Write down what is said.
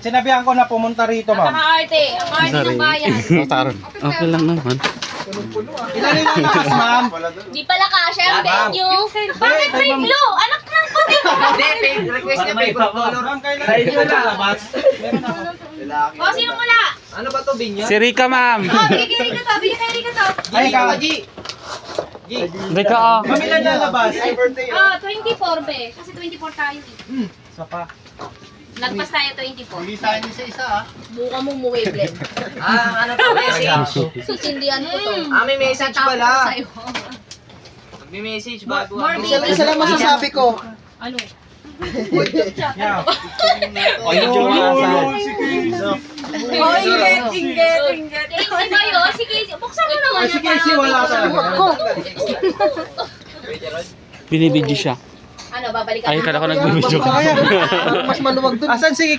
Sinabihan ko na pumunta rito, ma'am. Nakaka-arte. Ang arte ng bayan. Okay lang naman. Ilan yung lakas, ma'am? Di pala kasha ang venue. Bakit may blue? Anak ng puti. Hindi, request niya favorite color. Ma'am, kailan yung lalabas? O, sino mula? Ano ba to, Binya? Si Rika, ma'am. Bigyan kay Rika to. Bigyan kay Rika to. Ay, ikaw. Rika, oh. Ma'am, ilan lalabas? 24 be. Kasi 24 tayo eh. Isa pa. Lagpas tayo 24. Hindi sa akin isa-isa ah. Buka mo muweblet. Ano to, message? Susindihan ko to. May message pala. Sa'yo. May message bago. More Isa lang masasabi ko. Ano? Yeah. Casey ba yun? Si Casey. Buksan mo naman. Si Casey wala talaga. Binibidyo siya. Ano, babalikan Ay, kala ko nagbibidyo ka. Mas maluwag dun. Asan si